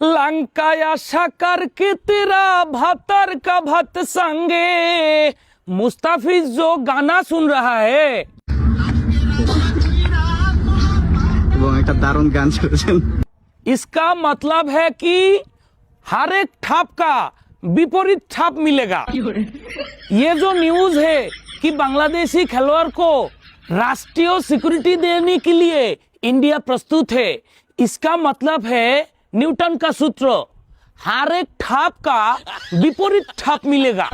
लंकाया साकार के तेरा भातर का भात संगे। मुस्ताफिज जो गाना सुन रहा है एक दारुण गान सुन, इसका मतलब है कि हर एक ठाप का विपरीत ठाप मिलेगा। ये जो न्यूज है कि बांग्लादेशी खिलाड़ी को राष्ट्रीय सिक्योरिटी देने के लिए इंडिया प्रस्तुत है, इसका मतलब है न्यूटन का सूत्र, हर एक ठाप का विपरीत ठाप मिलेगा।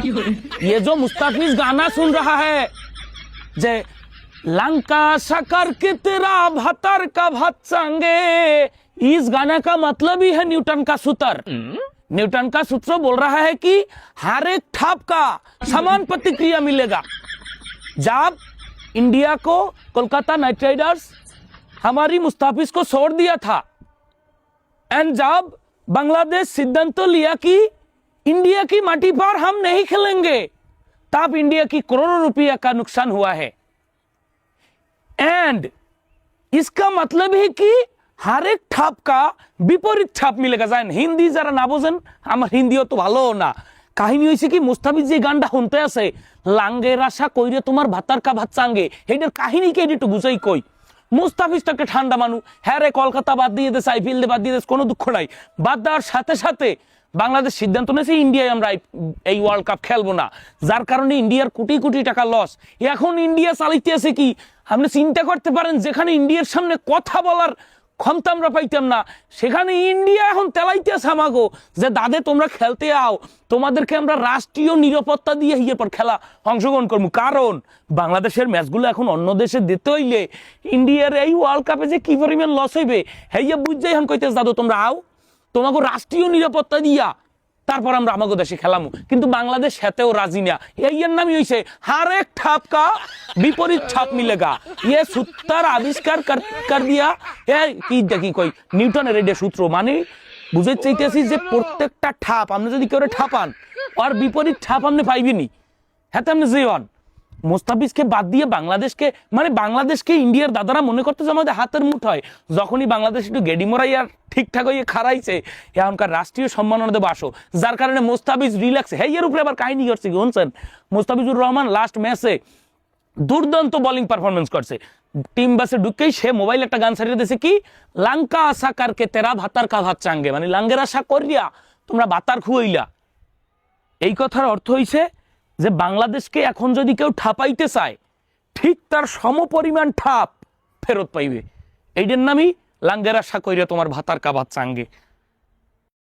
ये जो मुस्ताफिज गाना सुन रहा है, जय लंका साकार के तेरा भातर का भात संगे, इस गाने का मतलब ही है न्यूटन का सूत्र। न्यूटन का सूत्र बोल रहा है कि हर एक ठाप का समान प्रतिक्रिया मिलेगा। जब इंडिया को कोलकाता नाइट राइडर्स हमारी मुस्ताफिज को छोड़ दिया था, एंड जब बांग्लादेश सिद्धांत लिया कि इंडिया की माटी पर हम नहीं खेलेंगे, तब इंडिया की करोड़ों रुपया का नुकसान हुआ है। एंड इसका मतलब है कि हर एक ठाप का विपरीत ठाप मिलेगा। जान हिंदी যারা না বোঝেন, আমার হিন্দিও তো ভালো না। কাহিনী হইছে কি, মুস্তাফিজ যে গানটা শুনতে আছে, লাঙ্গের আশা কইরে তোমার ভাতার কা ভাত চাঙ্গে, এইটার কাহিনী কে একটু বুঝাই কই। মুস্তাফিজ তো একটা ঠান্ডা মানুষ, হ্যাঁ রে কলকাতা বাদ দিয়ে দেশ, আইপিএল বাদ দিয়ে দেশ, কোনো দুঃখ নাই। বাদ দেওয়ার সাথে সাথে বাংলাদেশ সিদ্ধান্ত নিয়েছে ইন্ডিয়ায় আমরা এই ওয়ার্ল্ড কাপ খেলবো না, যার কারণে ইন্ডিয়ার কোটি কোটি টাকা লস। এখন ইন্ডিয়া চালাইতে আছে কি, আপনি চিন্তা করতে পারেন, যেখানে ইন্ডিয়ার সামনে কথা বলার ক্ষমতা আমরা পাইতাম না, সেখানে ইন্ডিয়া এখন তেলাইতেছে আমাগো যে দাদে তোমরা খেলতে আও, তোমাদেরকে আমরা রাষ্ট্রীয় নিরাপত্তা দিয়ে হিয়ে পর খেলা অংশগ্রহণ করবো। কারণ বাংলাদেশের ম্যাচগুলো এখন অন্য দেশে দিতে হইলে ইন্ডিয়ার এই ওয়ার্ল্ড কাপে যে কি পরিমাণ লস হইবে, হেয়ে বুঝাই এখন কইতেছে দাদু তোমরা আও, তোমাকে রাষ্ট্রীয় নিরাপত্তা দিয়া তারপর আমরা আমাকে দেশে খেলামু। কিন্তু বাংলাদেশ হেতেও রাজি না। এর নামই হইছে हर एक ठाप का विपरीत ठाप मिलेगा। ये सूत्र आविष्कार कर दिया কি দেখি কই নিউটনের এই সূত্র, মানে বুঝতে চাইতেছি যে প্রত্যেকটা ঠাপ আপনি যদি কেউ ঠাপান আর বিপরীত ঠাপ আপনি পাইবেনি। হ্যাঁ আপনি জীবন মুস্তাফিজকে বাদ দিয়ে বাংলাদেশকে, মানে বাংলাদেশকে ইন্ডিয়ার দাদারা মনে করতেছে আমাদের হাতের মুঠোয়। যখনই বাংলাদেশ একটু গেডি মোরাই আর ঠিকঠাক হয়ে খারাইছে, এখনকার রাষ্ট্রীয় সম্মাননা দেবো আসো, যার কারণে মুস্তাফিজ রিল্যাক্স। হ্যাঁ এর উপরে আবার কাহিনী করছে কি শুনছেন, মুস্তাফিজুর রহমান লাস্ট ম্যাচে দুর্দান্ত বোলিং পারফরমেন্স করছে। টিম বাসে ঢুকেই সে মোবাইল একটা গান ছাড়িয়ে দিয়েছে কি, লঙ্কা আশা কারকে তেরা ভাতার কা ভাত চাঙ্গে, মানে লাঙ্গের আশা করিয়া তোমরা ভাতার খুয়াইলা। এই কথার অর্থ হইছে যে বাংলাদেশকে এখন যদি কেউ ঠাপাইতে চায়, ঠিক তার সমপরিমাণ ঠাপ ফেরত পাইবে। এইটার নামই লাঙ্গের আশা কইরা তোমার ভাতার কা ভাত চাঙ্গে।